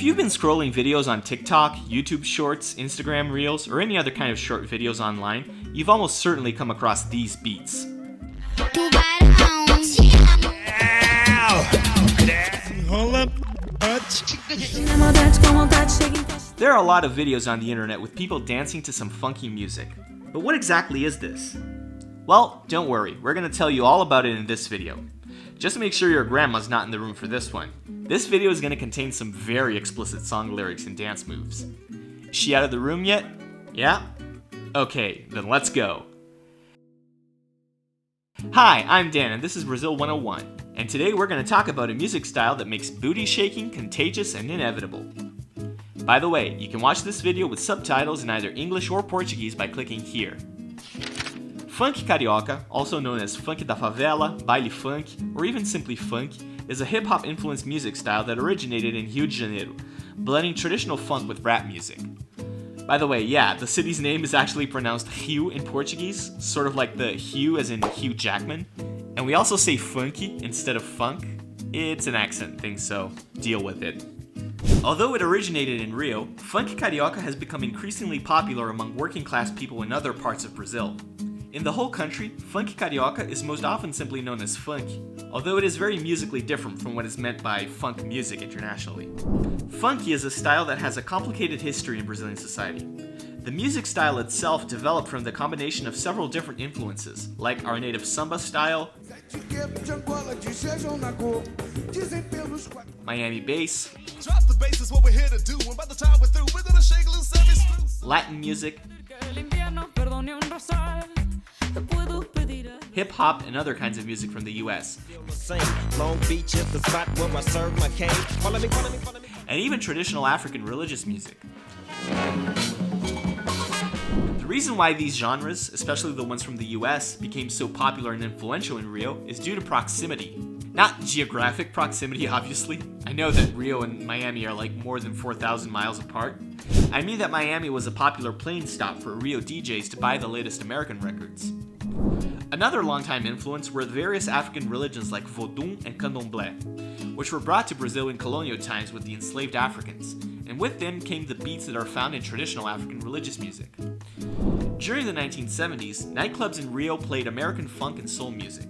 If you've been scrolling videos on TikTok, YouTube Shorts, Instagram Reels, or any other kind of short videos online, you've almost certainly come across these beats. There are a lot of videos on the internet with people dancing to some funky music. But what exactly is this? Well, don't worry, we're going to tell you all about it in this video. Just make sure your grandma's not in the room for this one. This video is going to contain some very explicit song lyrics and dance moves. Is she out of the room yet? Yeah? Okay, then let's go. Hi, I'm Dan and this is Brazil 101. And today we're going to talk about a music style that makes booty shaking contagious and inevitable. By the way, you can watch this video with subtitles in either English or Portuguese by clicking here. Funk carioca, also known as funk da favela, baile funk, or even simply funk, is a hip-hop influenced music style that originated in Rio de Janeiro, blending traditional funk with rap music. By the way, yeah, the city's name is actually pronounced Rio in Portuguese, sort of like the Hugh as in Hugh Jackman. And we also say funky instead of funk. It's an accent thing, so deal with it. Although it originated in Rio, funk carioca has become increasingly popular among working class people in other parts of Brazil. In the whole country, funk carioca is most often simply known as funk, although it is very musically different from what is meant by funk music internationally. Funky is a style that has a complicated history in Brazilian society. The music style itself developed from the combination of several different influences, like our native samba style, Miami bass, Latin music, hip-hop, and other kinds of music from the US. And even traditional African religious music. The reason why these genres, especially the ones from the US, became so popular and influential in Rio is due to proximity. Not geographic proximity, obviously. I know that Rio and Miami are like more than 4,000 miles apart. I mean that Miami was a popular plane stop for Rio DJs to buy the latest American records. Another longtime influence were the various African religions like Vodun and Candomblé, which were brought to Brazil in colonial times with the enslaved Africans, and with them came the beats that are found in traditional African religious music. During the 1970s, nightclubs in Rio played American funk and soul music.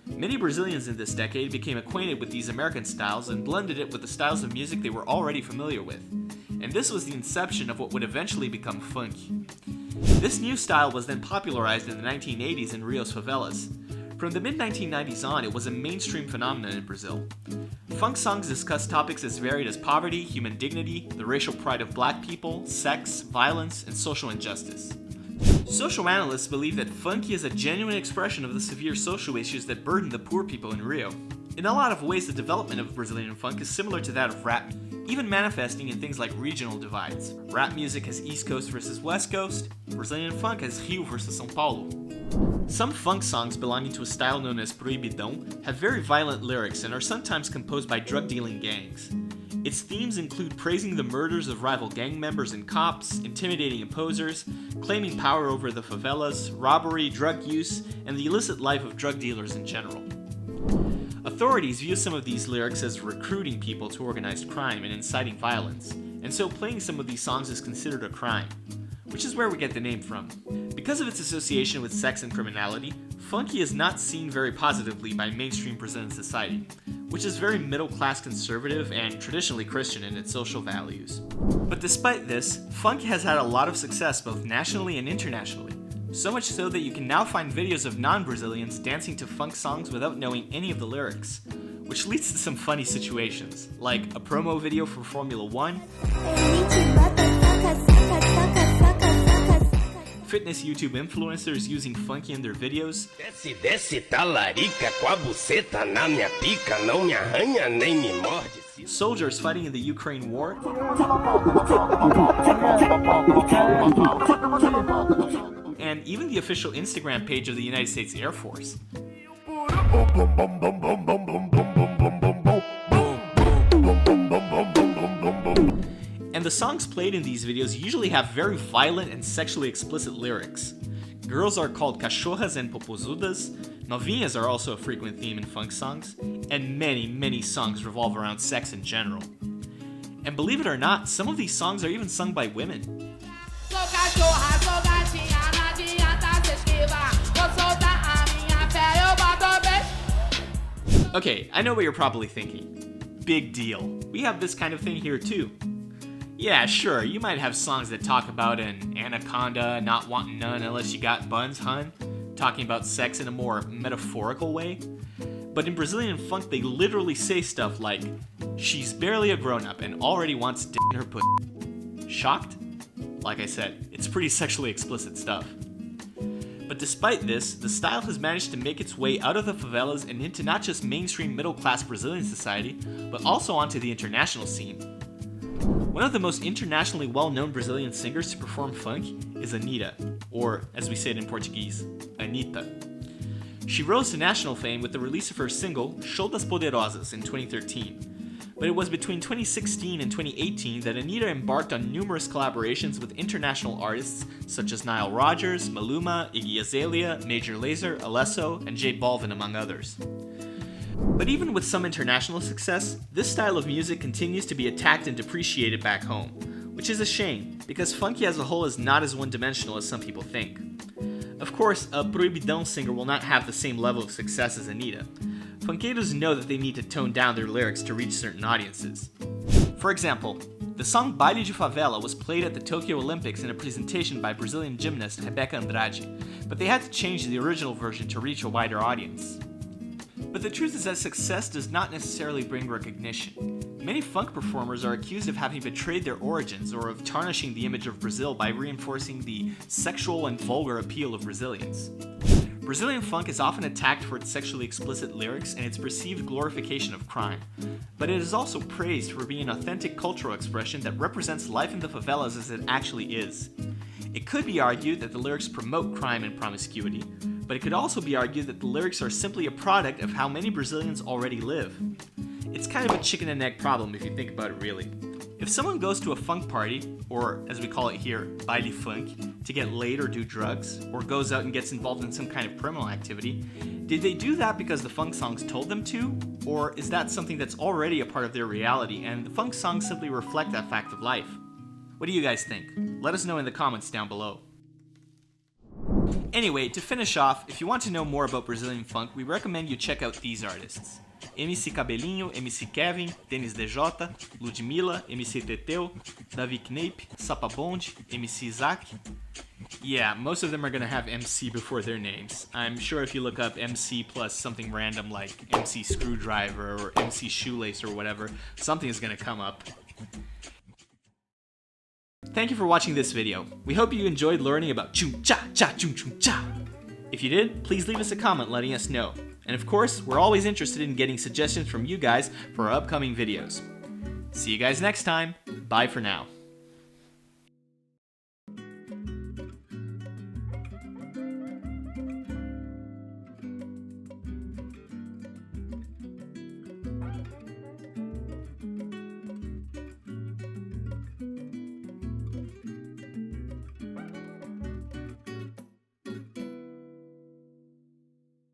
Many Brazilians in this decade became acquainted with these American styles and blended it with the styles of music they were already familiar with, and this was the inception of what would eventually become funk. This new style was then popularized in the 1980s in Rio's favelas. From the mid-1990s on, it was a mainstream phenomenon in Brazil. Funk songs discuss topics as varied as poverty, human dignity, the racial pride of black people, sex, violence, and social injustice. Social analysts believe that funky is a genuine expression of the severe social issues that burden the poor people in Rio. In a lot of ways, the development of Brazilian funk is similar to that of rap, even manifesting in things like regional divides. Rap music has East Coast versus West Coast, Brazilian funk has Rio versus São Paulo. Some funk songs belonging to a style known as proibidão have very violent lyrics and are sometimes composed by drug-dealing gangs. Its themes include praising the murders of rival gang members and cops, intimidating opposers, claiming power over the favelas, robbery, drug use, and the illicit life of drug dealers in general. Authorities view some of these lyrics as recruiting people to organized crime and inciting violence, and so playing some of these songs is considered a crime, which is where we get the name from. Because of its association with sex and criminality, funky is not seen very positively by mainstream Brazilian society, which is very middle-class conservative and traditionally Christian in its social values. But despite this, funk has had a lot of success both nationally and internationally. So much so that you can now find videos of non-Brazilians dancing to funk songs without knowing any of the lyrics, which leads to some funny situations, like a promo video for Formula 1, fitness YouTube influencers using funky in their videos, Desce talarica com a buceta na minha pica, não me arranha nem me morde. soldiers fighting in the Ukraine war, and even the official Instagram page of the United States Air Force. And the songs played in these videos usually have very violent and sexually explicit lyrics. Girls are called cachorras and popozudas, novinhas are also a frequent theme in funk songs, and many songs revolve around sex in general. And believe it or not, some of these songs are even sung by women. Sou cachorra, sou gatinha, não adianta se esquivar. Vou soltar a minha fé, eu boto beijo. Okay, I know what you're probably thinking. Big deal. We have this kind of thing here too. Yeah, sure, you might have songs that talk about an anaconda not wanting none unless you got buns, hun. Talking about sex in a more metaphorical way. But in Brazilian funk, they literally say stuff like, she's barely a grown-up and already wants dick in her pussy. Shocked? Like I said, it's pretty sexually explicit stuff. But despite this, the style has managed to make its way out of the favelas and into not just mainstream middle-class Brazilian society, but also onto the international scene. One of the most internationally well-known Brazilian singers to perform funk is Anitta, or as we say it in Portuguese, Anitta. She rose to national fame with the release of her single, Show das Poderosas, in 2013. But it was between 2016 and 2018 that Anitta embarked on numerous collaborations with international artists such as Nile Rodgers, Maluma, Iggy Azalea, Major Lazer, Alesso, and J Balvin, among others. But even with some international success, this style of music continues to be attacked and depreciated back home, which is a shame, because funky as a whole is not as one-dimensional as some people think. Of course, a Proibidão singer will not have the same level of success as Anitta. Funkeiros know that they need to tone down their lyrics to reach certain audiences. For example, the song Baile de Favela was played at the Tokyo Olympics in a presentation by Brazilian gymnast Rebeca Andrade, but they had to change the original version to reach a wider audience. But the truth is that success does not necessarily bring recognition. Many funk performers are accused of having betrayed their origins or of tarnishing the image of Brazil by reinforcing the sexual and vulgar appeal of Brazilians. Brazilian funk is often attacked for its sexually explicit lyrics and its perceived glorification of crime, but it is also praised for being an authentic cultural expression that represents life in the favelas as it actually is. It could be argued that the lyrics promote crime and promiscuity, but it could also be argued that the lyrics are simply a product of how many Brazilians already live. It's kind of a chicken and egg problem if you think about it really. If someone goes to a funk party, or as we call it here, baile funk, to get laid or do drugs, or goes out and gets involved in some kind of criminal activity, did they do that because the funk songs told them to? Or is that something that's already a part of their reality and the funk songs simply reflect that fact of life? What do you guys think? Let us know in the comments down below. Anyway, to finish off, if you want to know more about Brazilian funk, we recommend you check out these artists. MC Cabelinho, MC Kevin, Dennis DJ, Ludmilla, MC Teteu, Davi Knape, Sapabond, MC Isaac. Yeah, most of them are gonna have MC before their names. I'm sure if you look up MC plus something random like MC Screwdriver or MC Shoelace or whatever, something is gonna come up. Thank you for watching this video. We hope you enjoyed learning about Chum Cha Cha Chum Chum Cha. If you did, please leave us a comment letting us know. And of course, we're always interested in getting suggestions from you guys for our upcoming videos. See you guys next time. Bye for now.